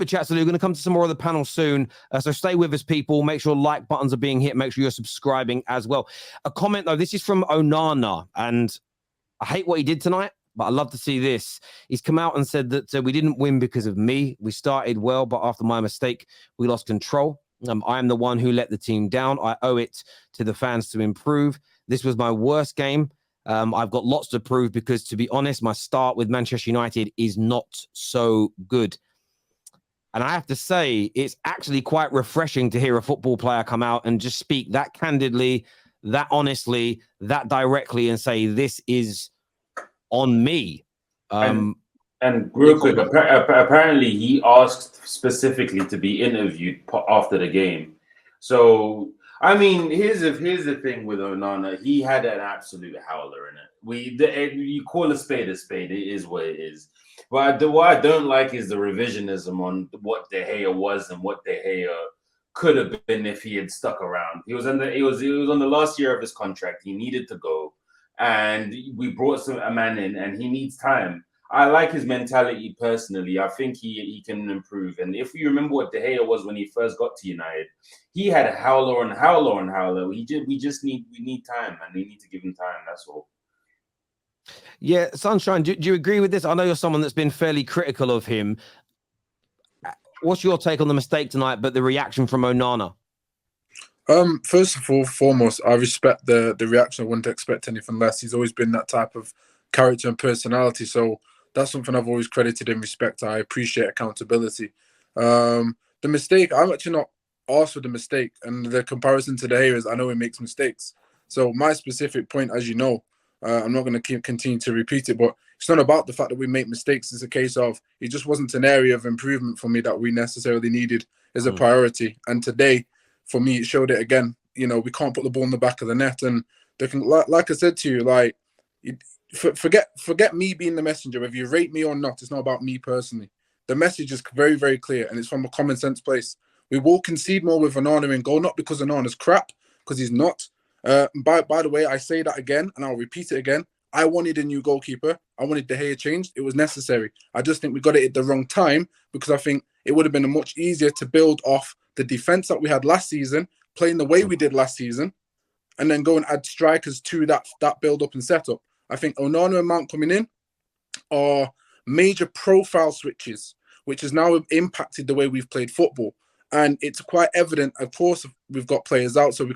super chat. So we're going to come to some more of the panel soon. So stay with us, people. Make sure like buttons are being hit. Make sure you're subscribing as well. A comment, though. This is from Onana. And I hate what he did tonight, but I love to see this. He's come out and said that we didn't win because of me. We started well, but after my mistake, we lost control. I am the one who let the team down. I owe it to the fans to improve. This was my worst game. I've got lots to prove because, to be honest, my start with Manchester United is not so good. And I have to say, it's actually quite refreshing to hear a football player come out and just speak that candidly, that honestly, that directly, and say, this is on me. And real quick, apparently he asked specifically to be interviewed after the game. So, I mean, here's the thing with Onana. He had an absolute howler in it. You call a spade, it is what it is. But what I don't like is the revisionism on what De Gea was and what De Gea could have been if he had stuck around. He was on the last year of his contract. He needed to go, and we brought a man in, and he needs time. I like his mentality personally. I think he can improve. And if you remember what De Gea was when he first got to United, he had a howler and howler and howler. We need time, and we need to give him time. That's all. Yeah, Sunshine, do you agree with this? I know you're someone that's been fairly critical of him. What's your take on the mistake tonight, but the reaction from Onana? First of all, foremost, I respect the reaction. I wouldn't expect anything less. He's always been that type of character and personality. So that's something I've always credited and respect. I appreciate accountability. The mistake, I'm actually not asked for the mistake. And the comparison to De Gea is I know he makes mistakes. So my specific point, as you know, I'm not going to continue to repeat it, but it's not about the fact that we make mistakes. It's a case of it just wasn't an area of improvement for me that we necessarily needed as a priority. And today, for me, it showed it again. You know, we can't put the ball in the back of the net. And they can, like I said to you, like, forget me being the messenger. If you rate me or not, it's not about me personally. The message is very, very clear, and it's from a common sense place. We will concede more with Onana in goal, not because Onana's crap, because he's not. By the way, I say that again, and I'll repeat it again. I wanted a new goalkeeper. I wanted De Gea changed. It was necessary. I just think we got it at the wrong time, because I think it would have been much easier to build off the defense that we had last season, playing the way we did last season, and then go and add strikers to that build-up and setup. I think Onana and Mount coming in are major profile switches, which has now impacted the way we've played football. And it's quite evident, of course, we've got players out, so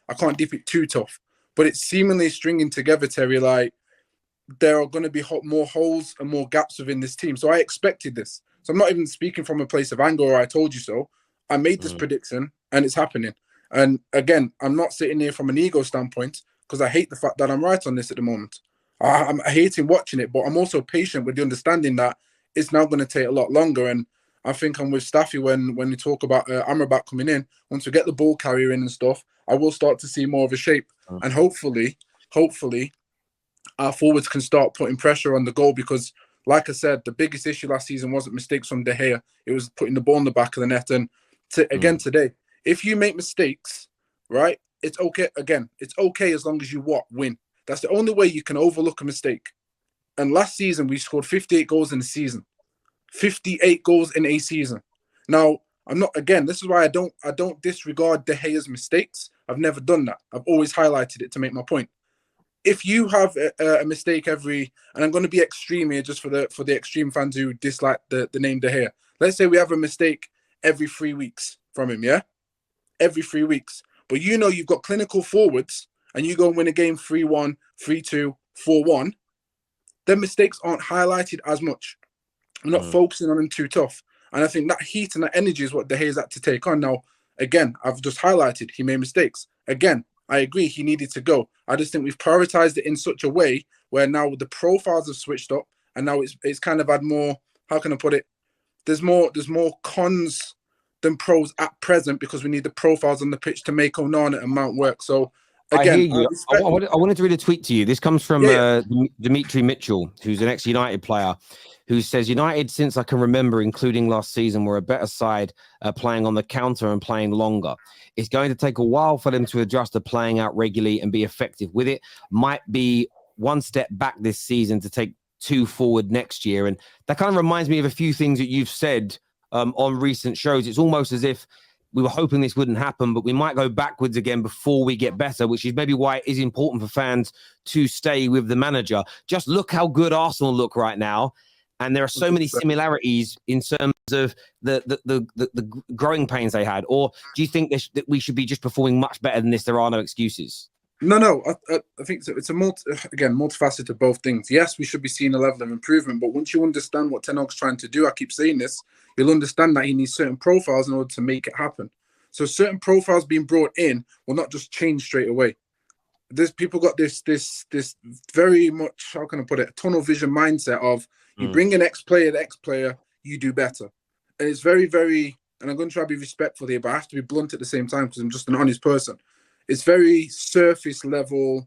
I can't dip it too tough. But it's seemingly stringing together, Terry, like there are going to be more holes and more gaps within this team. So I expected this. So I'm not even speaking from a place of anger or I told you so. I made this prediction and it's happening. And again, I'm not sitting here from an ego standpoint because I hate the fact that I'm right on this at the moment. I'm hating watching it, but I'm also patient with the understanding that it's now going to take a lot longer. And I think I'm with Staffy when we talk about Amrabat coming in. Once we get the ball carrier in and stuff, I will start to see more of a shape. And hopefully, our forwards can start putting pressure on the goal because, like I said, the biggest issue last season wasn't mistakes from De Gea. It was putting the ball in the back of the net. And again today, if you make mistakes, right, it's okay. Again, it's okay as long as you win. That's the only way you can overlook a mistake. And last season, we scored 58 goals in a season. 58 goals in a season. Now, this is why I don't disregard De Gea's mistakes. I've never done that. I've always highlighted it to make my point. If you have a mistake and I'm going to be extreme here just for the extreme fans who dislike the name De Gea. Let's say we have a mistake every 3 weeks from him, yeah? Every 3 weeks. But you know you've got clinical forwards and you go and win a game 3-1, 3-2, 4-1. Their mistakes aren't highlighted as much. I'm not focusing on them too tough. And I think that heat and that energy is what De Gea's had to take on. Now, again, I've just highlighted he made mistakes. Again, I agree he needed to go. I just think we've prioritized it in such a way where now the profiles have switched up and now it's kind of had more, how can I put it? There's more cons than pros at present because we need the profiles on the pitch to make Onana and Mount work. So again, I hear you. I wanted to read a tweet to you. This comes from Dimitri Mitchell, who's an ex-United player, who says, United, since I can remember, including last season, were a better side playing on the counter and playing longer. It's going to take a while for them to adjust to playing out regularly and be effective with it. Might be one step back this season to take two forward next year. And that kind of reminds me of a few things that you've said on recent shows. It's almost as if we were hoping this wouldn't happen, but we might go backwards again before we get better, which is maybe why it is important for fans to stay with the manager. Just look how good Arsenal look right now. And there are so many similarities in terms of the growing pains they had. Or do you think that we should be just performing much better than this? There are no excuses. No. I think it's a multifaceted of both things. Yes, we should be seeing a level of improvement, but once you understand what Ten Hag's trying to do, I keep saying this, you'll understand that he needs certain profiles in order to make it happen. So certain profiles being brought in will not just change straight away. There's people got this very much, how can I put it, a tunnel vision mindset of you bring an the X player, you do better. And it's very, very, and I'm going to try to be respectful here, but I have to be blunt at the same time because I'm just an honest person. It's very surface level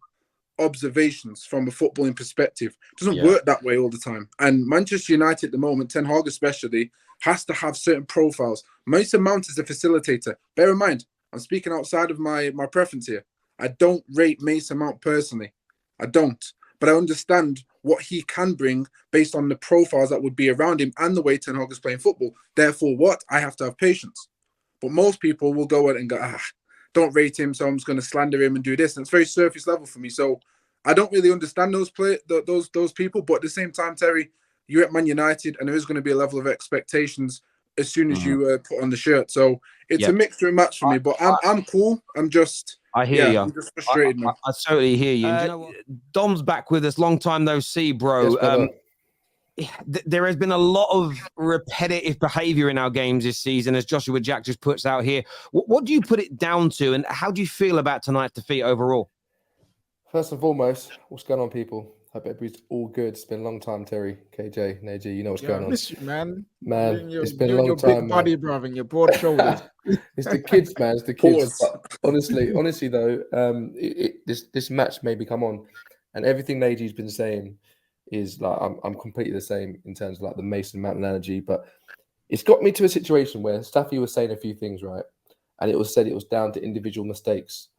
observations from a footballing perspective. It doesn't work that way all the time. And Manchester United at the moment, Ten Hag especially, has to have certain profiles. Mason Mount is a facilitator. Bear in mind, I'm speaking outside of my preference here. I don't rate Mason Mount personally. I don't. But I understand what he can bring based on the profiles that would be around him and the way Ten Hag is playing football. Therefore, I have to have patience. But most people will go out and go, don't rate him, so I'm just going to slander him and do this. And it's very surface level for me. So I don't really understand those people. But at the same time, Terry, you're at Man United, and there is going to be a level of expectations as soon as you put on the shirt. So it's a mixture and match for me. But I'm cool. I hear you. I'm just frustrated, man. I totally hear you. You know what? Dom's back with us. Long time no see, bro. Yes, there has been a lot of repetitive behavior in our games this season, as Joshua Jack just puts out here. What do you put it down to, and how do you feel about tonight's defeat overall? First and foremost, what's going on, people? Hope everybody's all good. It's been a long time, Terry, KJ, Neji. You know what's going on. Miss you, man. It's been a long your time, big body, brother, and your broad shoulders. It's the kids, man. It's the kids. Honestly, though, this match made me come on, and everything Neji's been saying is like I'm completely the same in terms of like the Mason Mount analogy. But it's got me to a situation where Staffy was saying a few things, right, and it was said it was down to individual mistakes.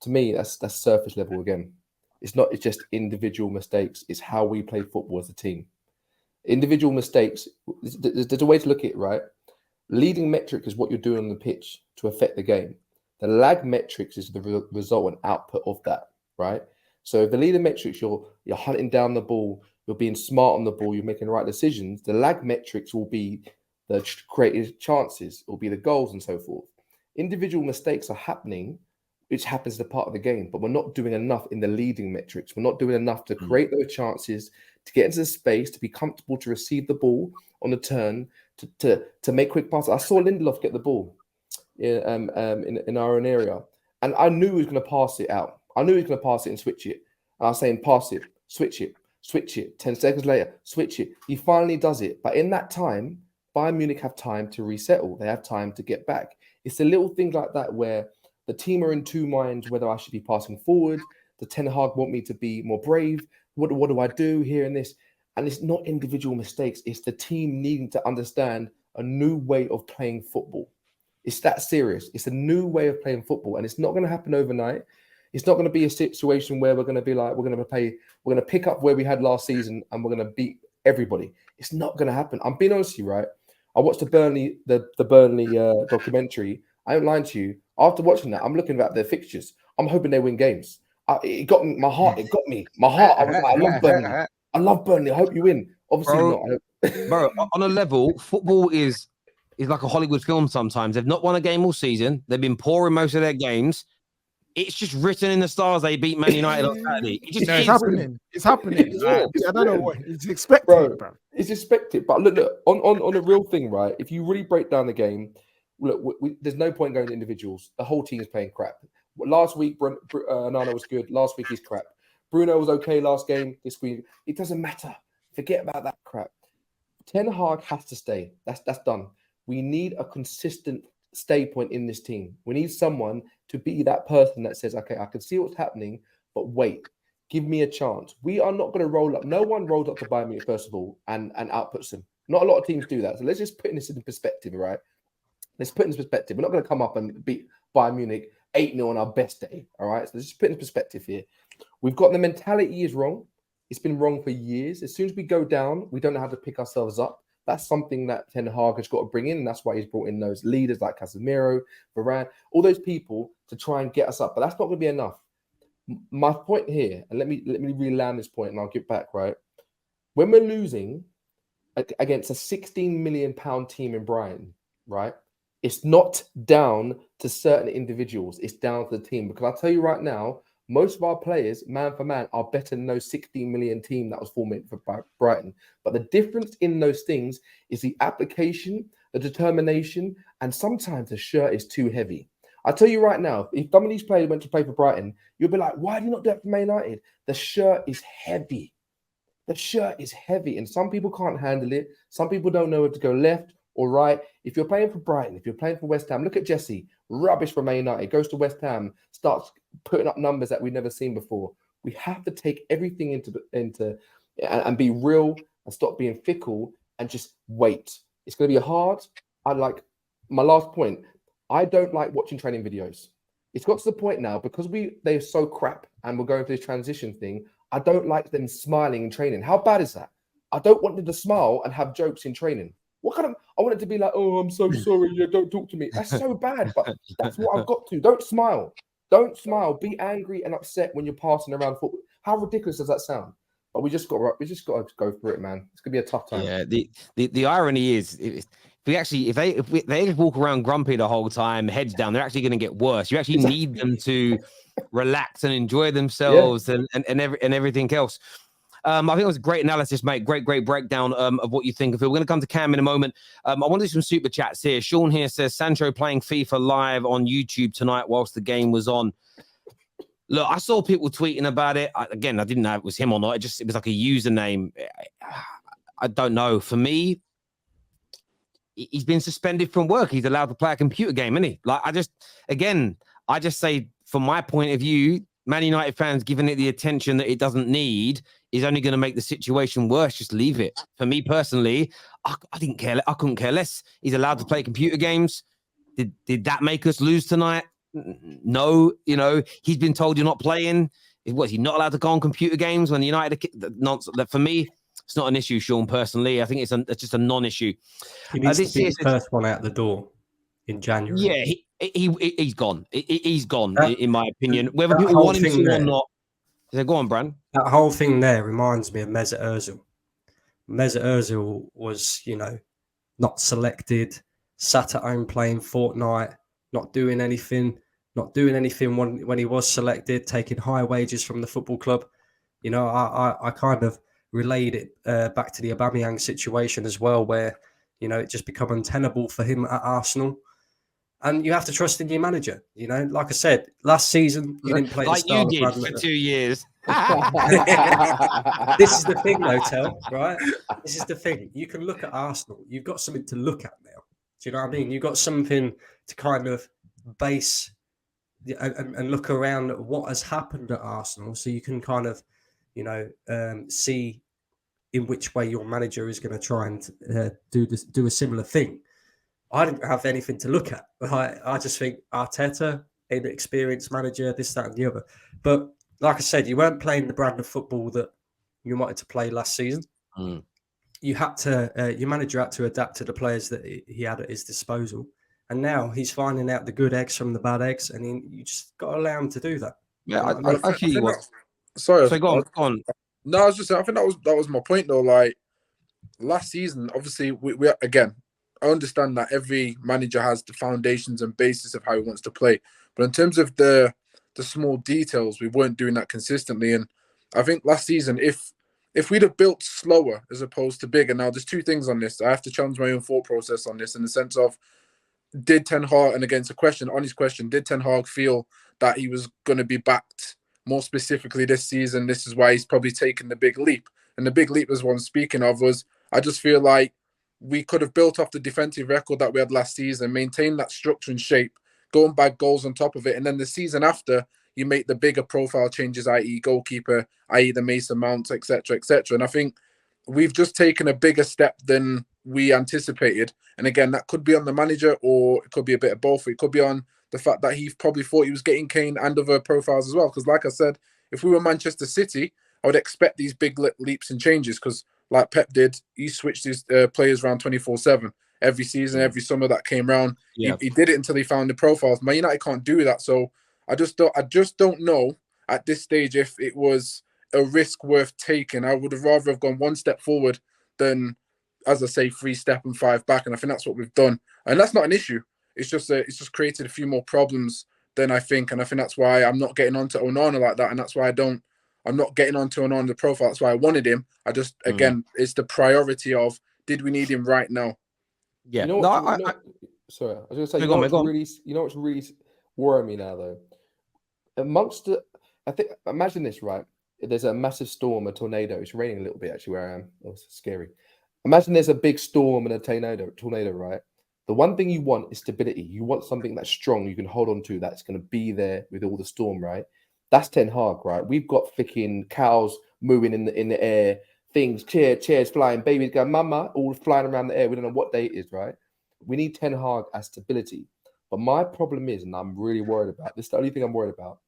To me, that's surface level again. It's just individual mistakes. It's how we play football as a team. Individual mistakes, there's a way to look at it, right? Leading metric is what you're doing on the pitch to affect the game. The lag metrics is the result and output of that, right? So if the leading metrics, you're hunting down the ball, you're being smart on the ball, you're making the right decisions, the lag metrics will be the created chances, it will be the goals and so forth. Individual mistakes are happening, which happens as a part of the game, but we're not doing enough in the leading metrics. We're not doing enough to create those chances, to get into the space, to be comfortable to receive the ball on the turn, to make quick passes. I saw Lindelof get the ball in our own area, and I knew he was going to pass it out. I knew he was going to pass it and switch it. And I was saying, pass it, switch it. 10 seconds later, switch it. He finally does it. But in that time, Bayern Munich have time to resettle. They have time to get back. It's the little things like that where the team are in two minds whether I should be passing forward. The Ten Hag want me to be more brave. What do I do here and this? And it's not individual mistakes. It's the team needing to understand a new way of playing football. It's that serious. It's a new way of playing football. And it's not going to happen overnight. It's not going to be a situation where we're going to be like, we're going to pick up where we had last season and we're going to beat everybody. It's not going to happen. I'm being honest with you, right? I watched the Burnley documentary. I don't lie to you. After watching that, I'm looking at their fixtures. I'm hoping they win games. It got me. My heart. It got me. My heart. I was like, I love Burnley. I love Burnley. I hope you win. Obviously not. Bro, on a level, football is like a Hollywood film sometimes. They've not won a game all season. They've been poor in most of their games. It's just written in the stars they beat Man United on Saturday. It's happening. It's happening. I don't know what it's expected, bro. It's expected. But look, on the real thing, right? If you really break down the game, look, there's no point going to individuals. The whole team is playing crap. Last week, Onana was good. Last week, he's crap. Bruno was okay last game. This week, it doesn't matter. Forget about that crap. Ten Hag has to stay. That's done. We need a consistent stay point in this team. We need someone to be that person that says, okay, I can see what's happening, but wait, give me a chance. We are not going to roll up. No one rolled up to Bayern Munich, first of all, and outputs them. Not a lot of teams do that. So let's just put this in perspective, right? Let's put it in perspective. We're not going to come up and beat Bayern Munich 8-0 on our best day, all right? So let's just put it in perspective here. We've got the mentality is wrong. It's been wrong for years. As soon as we go down, we don't know how to pick ourselves up. That's something that Ten Hag has got to bring in. And that's why he's brought in those leaders like Casemiro, Varane, all those people to try and get us up. But that's not going to be enough. My point here, and let me really land this point and I'll get back, right? When we're losing against a £16 million team in Brighton, right? It's not down to certain individuals. It's down to the team. Because I'll tell you right now, most of our players, man for man, are better than those 16 million team that was formed for Brighton. But the difference in those things is the application, the determination, and sometimes the shirt is too heavy. I'll tell you right now, if some of these players went to play for Brighton, you'll be like, why do you not do it for Man United? The shirt is heavy. The shirt is heavy, and some people can't handle it. Some people don't know if to go left or right. If you're playing for Brighton, if you're playing for West Ham, look at Jesse. Rubbish for Man United. Goes to West Ham, starts putting up numbers that we've never seen before. We have to take everything into and be real and stop being fickle and just wait. It's going to be hard. My last point. I don't like watching training videos. It's got to the point now because they're so crap and we're going through this transition thing. I don't like them smiling in training. How bad is that? I don't want them to smile and have jokes in training. I want it to be like, oh, I'm so sorry. Yeah, don't talk to me. That's so bad, but that's what I've got to. Don't smile. Don't smile. Be angry and upset when you're passing around football. How ridiculous does that sound? But we just got to go through it, man. It's gonna be a tough time. Yeah. The irony is, if they just walk around grumpy the whole time, heads down, they're actually going to get worse. You actually need them to relax and enjoy themselves and everything else. I think it was a great analysis, mate. Great breakdown of what you think of it. We're going to come to Cam in a moment. I want to do some super chats here. Sean here says, Sancho playing FIFA live on YouTube tonight whilst the game was on. Look, I saw people tweeting about it. I didn't know if it was him or not. It was like a username. I don't know. For me, he's been suspended from work. He's allowed to play a computer game, isn't he? Like, I just say, from my point of view, Man United fans giving it the attention that it doesn't need is only going to make the situation worse. Just leave it. For me personally, I didn't care. I couldn't care less. He's allowed to play computer games. Did that make us lose tonight? No. He's been told you're not playing. Is he not allowed to go on computer games when United? Nonsense. For me, it's not an issue, Sean. Personally, I think it's just a non-issue. He needs to be the first one out the door in January. Yeah, he's gone. He's gone, in my opinion. Whether people want him to or not. Go on, Bran. That whole thing there reminds me of Mesut Ozil. Mesut Ozil was, not selected, sat at home playing Fortnite, not doing anything when he was selected, taking high wages from the football club. I kind of relayed it back to the Aubameyang situation as well, where, it just become untenable for him at Arsenal. And you have to trust in your manager. Like I said, last season, you didn't play like the style you did for 2 years. This is the thing, though, Tel, right? This is the thing. You can look at Arsenal. You've got something to look at now. Do you know what I mean? You've got something to kind of base and look around at what has happened at Arsenal, so you can kind of, see in which way your manager is going to try and do a similar thing. I didn't have anything to look at. I just think Arteta, inexperienced manager, this, that, and the other. But like I said, you weren't playing the brand of football that you wanted to play last season. Mm. You had to, your manager had to adapt to the players that he had at his disposal. And now he's finding out the good eggs from the bad eggs, and you just got to allow him to do that. Yeah, I hear you. Sorry, so go on. No, I was just saying, I think that was my point though. Like last season, obviously we again, I understand that every manager has the foundations and basis of how he wants to play, but in terms of the small details, we weren't doing that consistently. And I think last season, if we'd have built slower as opposed to bigger, now there's two things on this. I have to challenge my own thought process on this in the sense of, did Ten Hag, and against on his question, did Ten Hag feel that he was going to be backed more specifically this season? This is why he's probably taken the big leap. And the big leap, as one speaking of, was I just feel like we could have built off the defensive record that we had last season, maintained that structure and shape, going back goals on top of it. And then the season after, you make the bigger profile changes, i.e. goalkeeper, i.e. the Mason Mount, etc., etc. And I think we've just taken a bigger step than we anticipated. And again, that could be on the manager, or it could be a bit of both. It could be on the fact that he probably thought he was getting Kane and other profiles as well. Because like I said, if we were Manchester City, I would expect these big leaps and changes, because like Pep did. He switched his players around 24/7 every season, every summer that came round. Yeah. He did it until he found the profiles. Man United can't do that. So I just don't know at this stage if it was a risk worth taking. I would have rather have gone one step forward than, as I say, 3 step and 5 back. And I think that's what we've done. And that's not an issue. It's just created a few more problems than I think. And I think that's why I'm not getting onto Onana like that. And that's why I'm not getting onto Onana the profile. That's why I wanted him. I just, again, it's the priority of, did we need him right now? Yeah. You know what, sorry, I was going to say, you know what's really worrying me now, though? Imagine this, right? There's a massive storm, a tornado. It's raining a little bit, actually, where I am. Oh, it's scary. Imagine there's a big storm and a tornado, right? The one thing you want is stability. You want something that's strong, you can hold on to, that's going to be there with all the storm, right? That's Ten Hag, right? We've got freaking cows moving in the air, things, chairs flying, babies going, mama, all flying around the air. We don't know what day it is, right? We need Ten Hag as stability. But my problem is, and I'm really worried about this, the only thing I'm worried about,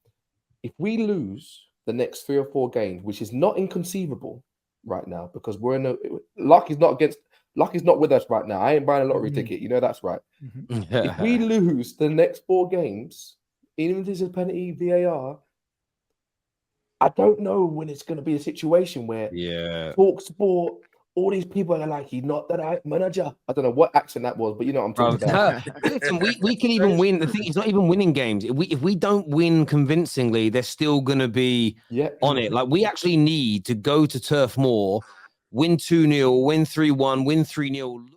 if we lose the next 3 or 4 games, which is not inconceivable right now, because luck is not with us right now. I ain't buying a lottery ticket. You know that's right. If we lose the next 4 games, even if there's a penalty, VAR, I don't know when it's going to be a situation where Talk Sport, all these people are like, he's not the right manager. I don't know what accent that was, but you know what I'm talking about. Listen, we can even win. The thing is not even winning games. If we don't win convincingly, they're still going to be on it. Like, we actually need to go to Turf Moor, win 2-0, win 3-1, win 3-0.